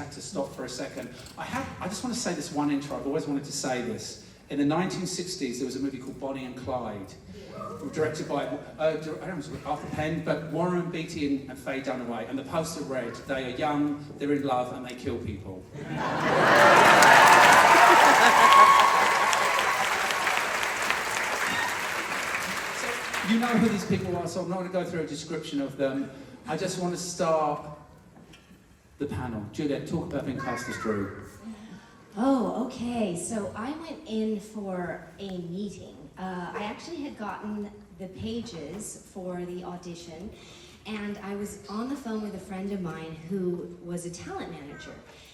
had to stop for a second. I just want to say this one intro. I've always wanted to say this. In the 1960s, there was a movie called Bonnie and Clyde, directed by, I don't know if it was Arthur Penn, but Warren Beatty and Faye Dunaway. And the poster read, they are young, they're in love, and they kill people. You know who these people are, so I'm not going to go through a description of them. I just want to start the panel. Juliet, talk about being cast as Drew. Oh, okay. So I went in for a meeting. I actually had gotten the pages for the audition, and I was on the phone with a friend of mine who was a talent manager.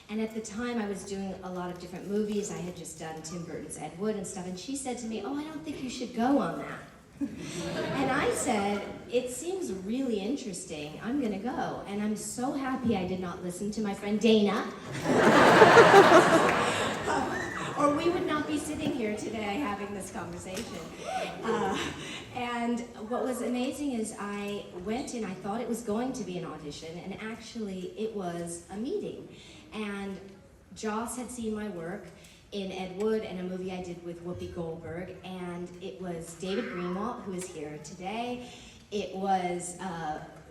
And at the time, I was doing a lot of different movies. I had just done Tim Burton's Ed Wood and stuff, and she said to me, "Oh, I don't think you should go on that." And I said, "It seems really interesting. I'm gonna go." And I'm so happy I did not listen to my friend Dana. Or we would not be sitting here today having this conversation. And what was amazing is I went in, I thought it was going to be an audition, and actually it was a meeting. And Joss had seen my work in Ed Wood and a movie I did with Whoopi Goldberg, and it was David Greenwalt, who is here today. It was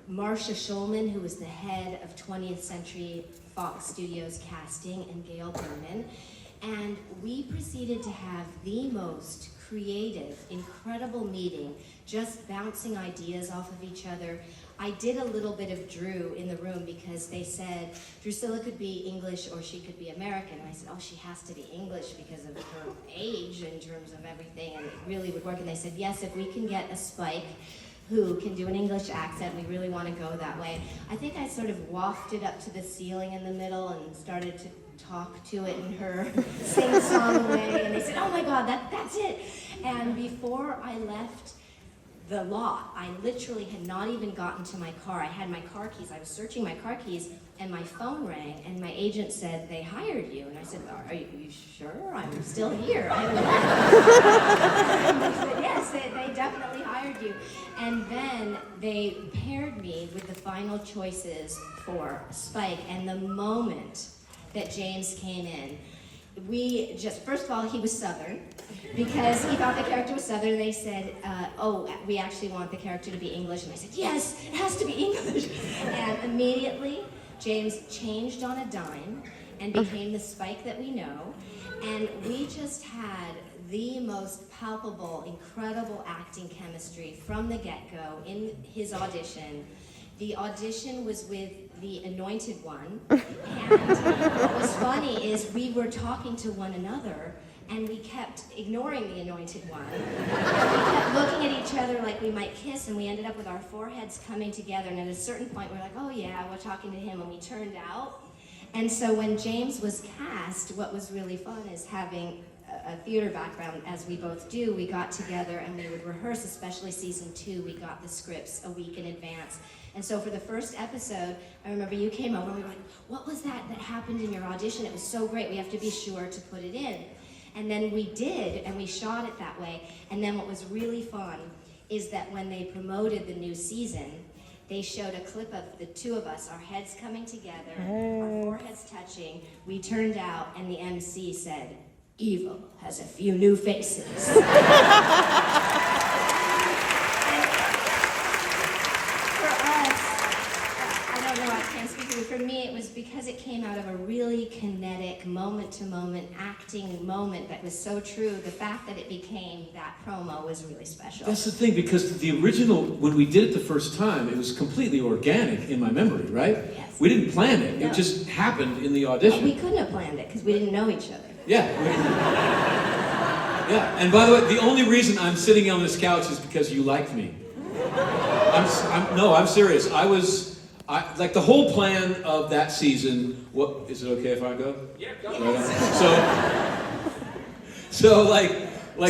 Marcia Schulman, who was the head of 20th Century Fox Studios casting, and Gail Berman. And we proceeded to have the most creative, incredible meeting, just bouncing ideas off of each other. I did a little bit of Drew in the room because they said Drusilla could be English or she could be American. And I said, "Oh, she has to be English because of her age in terms of everything, and it really would work." And they said, "Yes, if we can get a Spike who can do an English accent, we really want to go that way." I think I sort of wafted up to the ceiling in the middle and started to talk to it in her sing-song way, and they said, "Oh my God, that's it." And before I left the lot, I literally had not even gotten to my car. I had my car keys. I was searching my car keys, and my phone rang, and my agent said, "They hired you." And I said, "Are you sure? I'm still here." And they said, "Yes, they definitely hired you." And then they paired me with the final choices for Spike, and the moment that James came in, we just, first of all, he was Southern, because he thought the character was Southern. They said, "Oh, we actually want the character to be English." And I said, "Yes, it has to be English." And immediately, James changed on a dime and became the Spike that we know. And we just had the most palpable, incredible acting chemistry from the get-go in his audition. The audition was with the Anointed One, and what was funny is we were talking to one another, and we kept ignoring the Anointed One. We kept looking at each other like we might kiss, and we ended up with our foreheads coming together, and at a certain point we're like, "Oh yeah, we're talking to him," and we turned out. And so when James was cast, what was really fun is having a theater background, as we both do. We got together and we would rehearse, especially season 2. We got the scripts a week in advance. And so for the first episode, I remember you came over and we were like, "What was that happened in your audition? It was so great. We have to be sure to put it in." And then we did, and we shot it that way. And then what was really fun is that when they promoted the new season, they showed a clip of the two of us, our heads coming together, our foreheads touching. We turned out, and the MC said, "Evil has a few new faces." For me, it was because it came out of a really kinetic, moment-to-moment acting moment that was so true. The fact that it became that promo was really special. That's the thing, because the original, when we did it the first time, it was completely organic in my memory, right? Yes. We didn't plan it. No. It just happened in the audition. We couldn't have planned it because we didn't know each other. Yeah. Yeah, and by the way, the only reason I'm sitting on this couch is because you liked me. I'm serious. Like the whole plan of that season, what, is it okay if I go? Yeah, go. Right. So like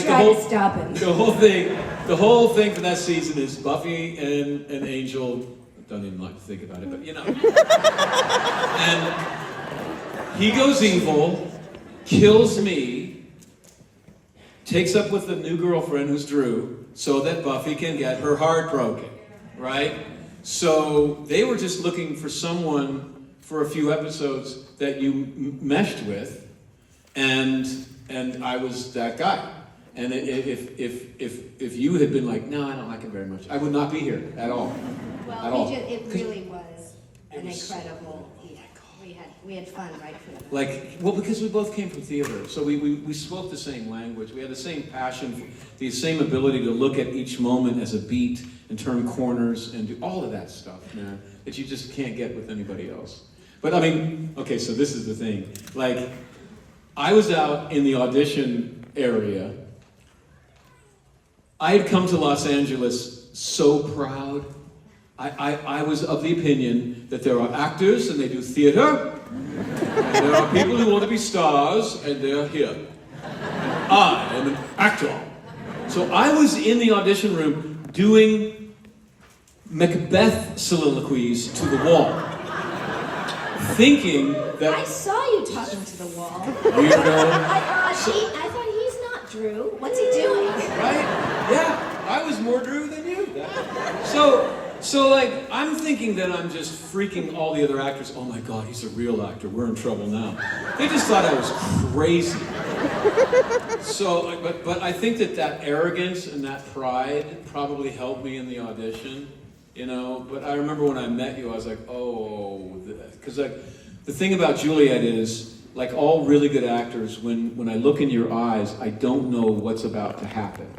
the whole thing for that season is Buffy and Angel, don't even like to think about it, but you know. And he goes evil, kills me, takes up with the new girlfriend who's Drew, so that Buffy can get her heart broken, right? So they were just looking for someone for a few episodes that you meshed with, and I was that guy. And if you had been like, no, I don't like him very much, I would not be here at all. Well, at all. it really was an incredible. We had fun right from the Like, well, because we both came from theater, so we spoke the same language. We had the same passion, the same ability to look at each moment as a beat and turn corners and do all of that stuff, man, that you just can't get with anybody else. But I mean, okay, so this is the thing. Like, I was out in the audition area. I had come to Los Angeles so proud. I was of the opinion that there are actors and they do theater, and there are people who want to be stars, and they're here. And I am an actor. So I was in the audition room doing Macbeth soliloquies to the wall, thinking that... I saw you talking to the wall. Weirdo. I thought he's not Drew. What's he doing? Right? Yeah, I was more Drew than you. So like, I'm thinking that I'm just freaking all the other actors. Oh my God, he's a real actor. We're in trouble now. They just thought I was crazy. So, but I think that arrogance and that pride probably helped me in the audition, you know. But I remember when I met you, I was like, oh, because like, the thing about Juliet is, like all really good actors, when I look in your eyes, I don't know what's about to happen.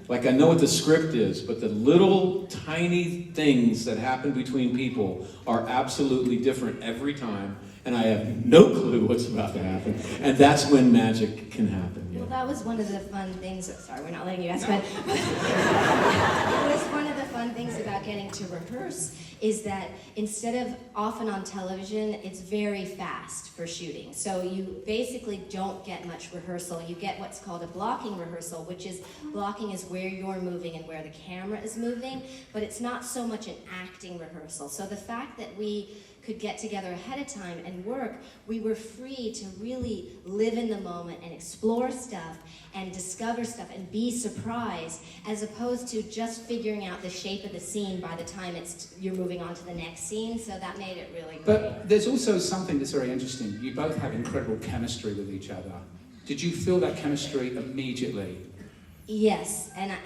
Like, I know what the script is, but the little tiny things that happen between people are absolutely different every time, and I have no clue what's about to happen. And that's when magic can happen. Yeah. Well, that was one of the fun things. Sorry, we're not letting you ask, but it was one of the fun things about getting to rehearse is that instead of often on television, it's very fast for shooting. So you basically don't get much rehearsal. You get what's called a blocking rehearsal, which is blocking is where you're moving and where the camera is moving, but it's not so much an acting rehearsal. So the fact that we could get together ahead of time and work, we were free to really live in the moment and explore stuff and discover stuff and be surprised, as opposed to just figuring out the shape of the scene by the time you're moving on to the next scene. So that made it really great. But there's also something that's very interesting. You both have incredible chemistry with each other. Did you feel that chemistry immediately? Yes, and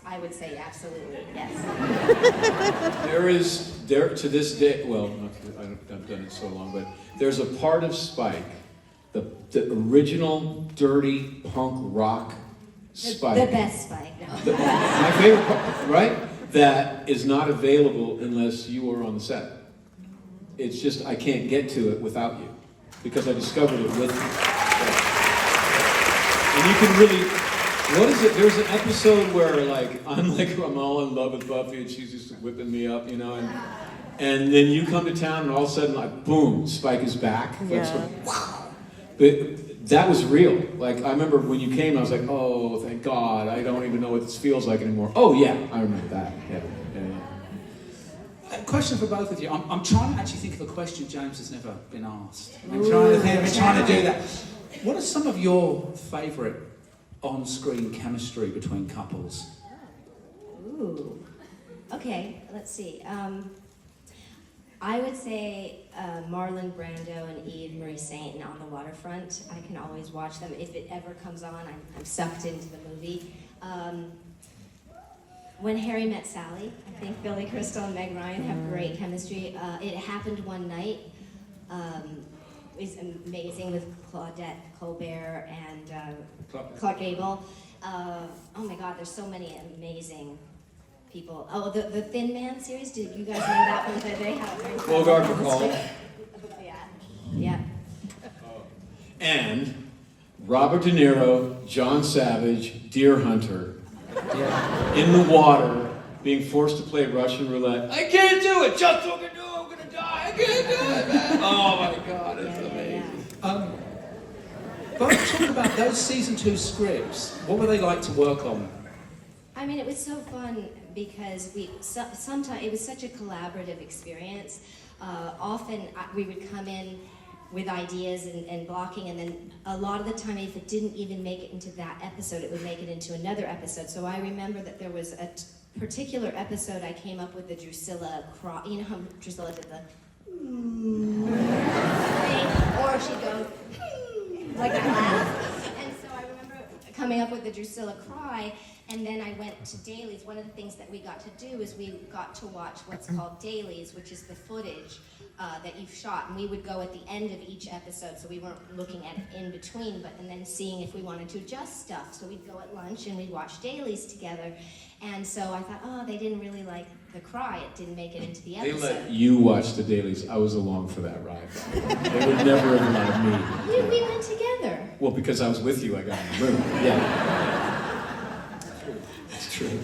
I would say absolutely, yes. There to this day, well, I've done it so long, but there's a part of Spike, the original dirty punk rock Spike. The best Spike, no. My favorite part, right? That is not available unless you are on the set. It's just, I can't get to it without you, because I discovered it with you. And you can really... What is it? There's an episode where I'm all in love with Buffy and she's just whipping me up, you know, and then you come to town and all of a sudden, like, boom, Spike is back. Like, sort of, wow. But that was real. Like, I remember when you came, I was like, oh, thank God, I don't even know what this feels like anymore. Oh yeah, I remember that. Yeah. A question for both of you. I'm trying to actually think of a question James has never been asked. I'm trying to do that. What are some of your favourite on-screen chemistry between couples? Ooh. Okay, let's see. I would say Marlon Brando and Eve Marie Saint on The Waterfront. I can always watch them. If it ever comes on, I'm sucked into the movie. When Harry Met Sally, I think Billy Crystal and Meg Ryan have great chemistry. It Happened One Night is amazing with Claudette Colbert and Clark Gable. Oh my God, there's so many amazing people. Oh, the Thin Man series, did you guys know that one? They have Bogart McCall. Yeah. And Robert De Niro, John Savage, Deer Hunter, in the water, being forced to play Russian roulette. I can't do it! Just so I can do it! I'm gonna die! I can't do it, man! Oh my God, it's amazing. But talk about those season 2 scripts. What were they like to work on? I mean, it was so fun because sometimes it was such a collaborative experience. Often we would come in with ideas and blocking, and then a lot of the time, if it didn't even make it into that episode, it would make it into another episode. So I remember that there was a particular episode I came up with the Drusilla, you know how Drusilla did the thing? like I laugh. And so I remember coming up with the Drusilla cry, and then I went to dailies. One of the things that we got to do is we got to watch what's called dailies, which is the footage that you've shot, and we would go at the end of each episode, so we weren't looking at it in between, and then seeing if we wanted to adjust stuff. So we'd go at lunch and we'd watch dailies together, and so I thought, oh, they didn't really like the cry. It didn't make it into the They episode. let you watch the dailies. I was along for that ride. They would never have allowed me. We went together. Well, because I was with you, I got in the room. Yeah. It's true.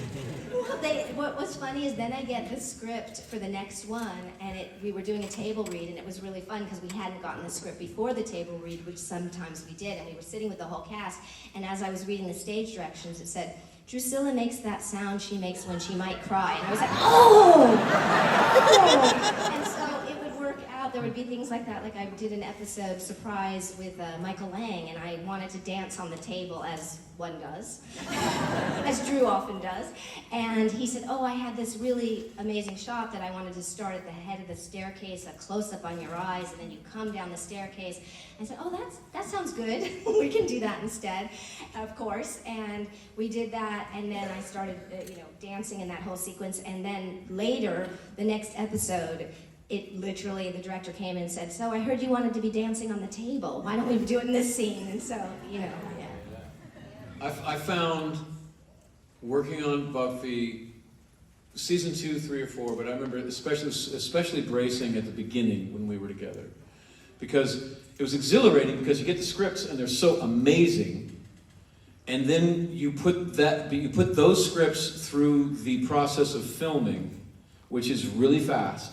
Well, what was funny is then I get the script for the next one, and we were doing a table read, and it was really fun because we hadn't gotten the script before the table read, which sometimes we did, and we were sitting with the whole cast, and as I was reading the stage directions, it said, Drusilla makes that sound she makes when she might cry. And I was like, oh! And so it would work out. There would be things like that. Like I did an episode, Surprise, with Michael Lang, and I wanted to dance on the table, as one does, as Drew often does. And he said, oh, I had this really amazing shot that I wanted to start at the head of the staircase, a close-up on your eyes, and then you come down the staircase. I said, oh, that sounds good. We can do that instead, of course. And we did that, and then I started, dancing in that whole sequence. And then later, the next episode, it literally, the director came and said, so I heard you wanted to be dancing on the table. Why don't we do it in this scene? And so, yeah. I found working on Buffy, season 2, 3, or 4, but I remember especially bracing at the beginning when we were together, because it was exhilarating because you get the scripts and they're so amazing, and then you put those scripts through the process of filming, which is really fast,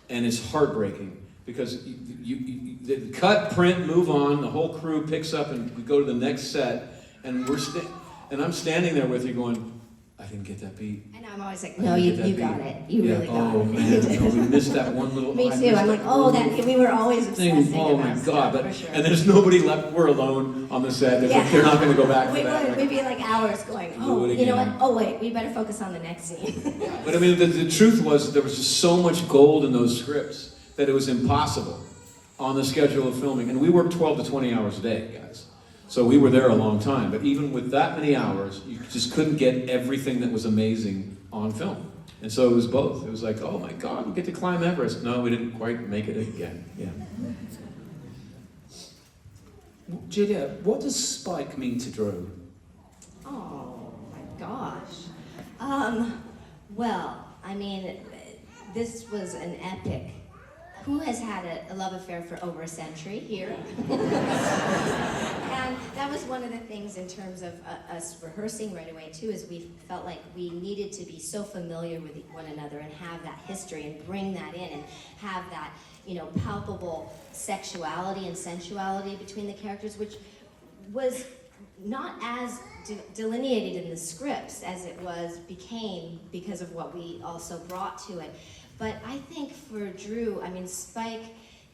and it's heartbreaking because the cut, print, move on, the whole crew picks up and we go to the next set. And I'm standing there with you going, I didn't get that beat. And I'm always like, no, you got it. You really got it. Oh man, no, we missed that one little. Me too. I'm like, we were always obsessing Oh my about God! stuff, for sure. And there's nobody left. We're alone on the set. They're not going to go back for that. We'd be like hours going, you know what? Oh wait, we better focus on the next scene. But I mean, the truth was there was just so much gold in those scripts that it was impossible on the schedule of filming. And we worked 12 to 20 hours a day, guys. So we were there a long time, but even with that many hours, you just couldn't get everything that was amazing on film. And so it was both. It was like, oh my God, we get to climb Everest. No, we didn't quite make it again. Yeah. Juliet, what does Spike mean to Drew? Oh my gosh. Well, I mean, this was an epic. Who has had a love affair for over a century here? And that was one of the things in terms of us rehearsing right away too, is we felt like we needed to be so familiar with one another and have that history and bring that in and have that, palpable sexuality and sensuality between the characters, which was not as delineated in the scripts as it became because of what we also brought to it. But I think for Drew, I mean, Spike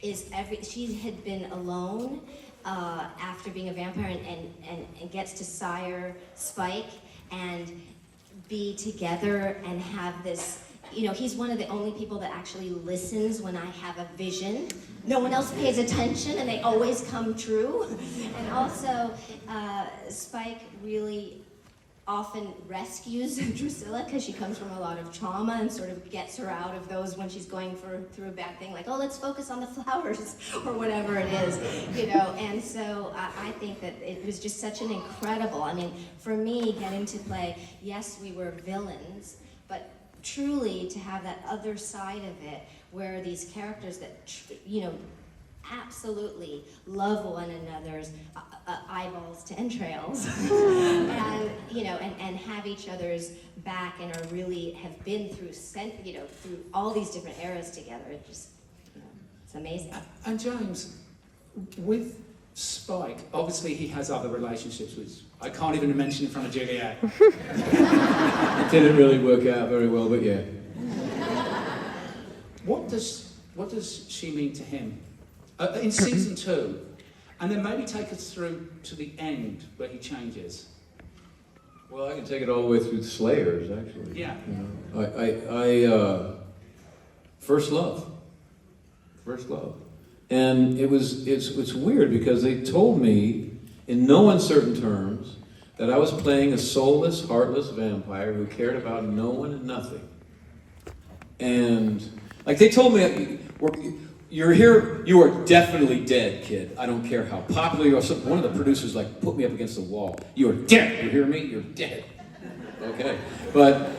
is she had been alone after being a vampire and gets to sire Spike and be together and have this, he's one of the only people that actually listens when I have a vision. No one else pays attention and they always come true. And also, Spike really often rescues Drusilla because she comes from a lot of trauma and sort of gets her out of those when she's going through a bad thing, like, oh, let's focus on the flowers or whatever it is, And so I think that it was just such an incredible, I mean, for me, getting to play, yes, we were villains, but truly to have that other side of it where these characters that, absolutely love one another's eyeballs to entrails and have each other's back and have been through through all these different eras together. It just it's amazing. And James, with Spike, obviously he has other relationships which I can't even mention in front of Juliet. It didn't really work out very well, but yeah. What does she mean to him? In season 2, and then maybe take us through to the end where he changes. Well, I can take it all the way through Slayers, actually. Yeah. I first love. And it's weird because they told me in no uncertain terms that I was playing a soulless, heartless vampire who cared about no one and nothing. And like they told me, you're here, you are definitely dead, kid. I don't care how popular you are. One of the producers like put me up against the wall. You are dead. You hear me? You're dead. Okay. But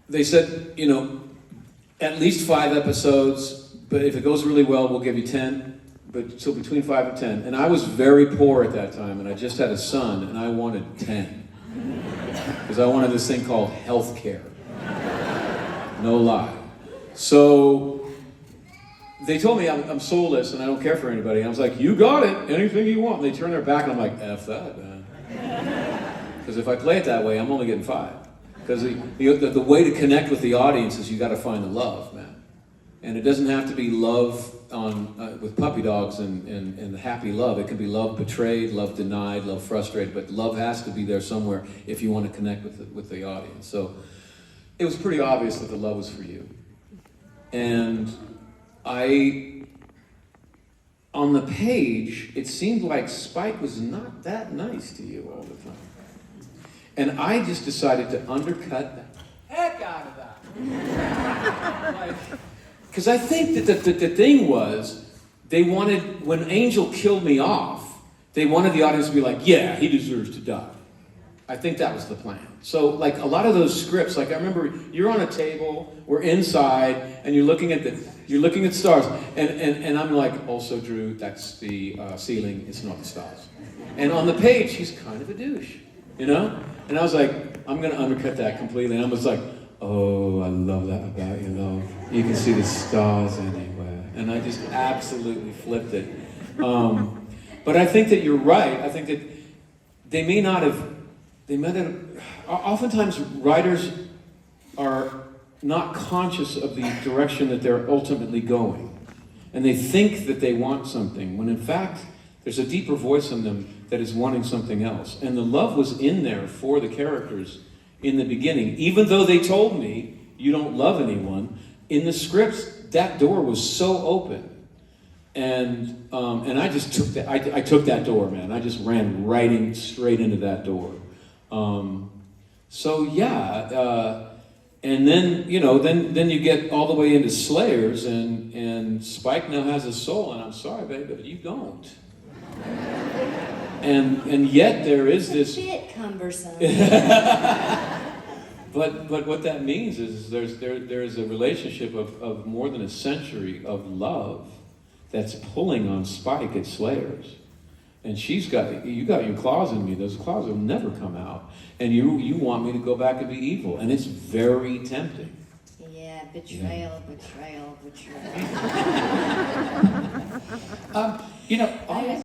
they said, you know, at least 5 episodes, but if it goes really well, we'll give you 10. But so between 5 and 10. And I was very poor at that time, and I just had a son, and I wanted 10. Because I wanted this thing called health care. No lie. So they told me I'm soulless and I don't care for anybody. I was like, you got it, anything you want. And they turn their back and I'm like, F that, man. Because if I play it that way, I'm only getting 5. Because the way to connect with the audience is you got to find the love, man. And it doesn't have to be love with puppy dogs and happy love. It can be love betrayed, love denied, love frustrated, but love has to be there somewhere if you want to connect with the audience. So it was pretty obvious that the love was for you. And on the page, it seemed like Spike was not that nice to you all the time. And I just decided to undercut the heck out of that. Because I think that the thing was, they wanted, when Angel killed me off, they wanted the audience to be like, yeah, he deserves to die. I think that was the plan. So, like, a lot of those scripts, like, I remember you're on a table, we're inside, and you're looking at stars, and I'm like, also, Drew, that's the ceiling, it's not the stars. And on the page, he's kind of a douche, you know? And I was like, I'm gonna undercut that completely. And I was like, oh, I love that about you, love. You can see the stars anywhere. And I just absolutely flipped it. But I think that you're right. I think that they may not have, oftentimes writers are not conscious of the direction that they're ultimately going. And they think that they want something, when in fact, there's a deeper voice in them that is wanting something else. And the love was in there for the characters in the beginning. Even though they told me, you don't love anyone, in the scripts, that door was so open. And I just took that, I took that door, man. I just ran straight into that door. So yeah, and then, you know, then you get all the way into Slayers, and Spike now has a soul, and I'm sorry, baby, but you don't. And yet there is this... a bit cumbersome. But what that means is there is a relationship of more than a century of love that's pulling on Spike at Slayers. And you got your claws in me. Those claws will never come out. And you want me to go back and be evil. And it's very tempting. Yeah, betrayal. You know,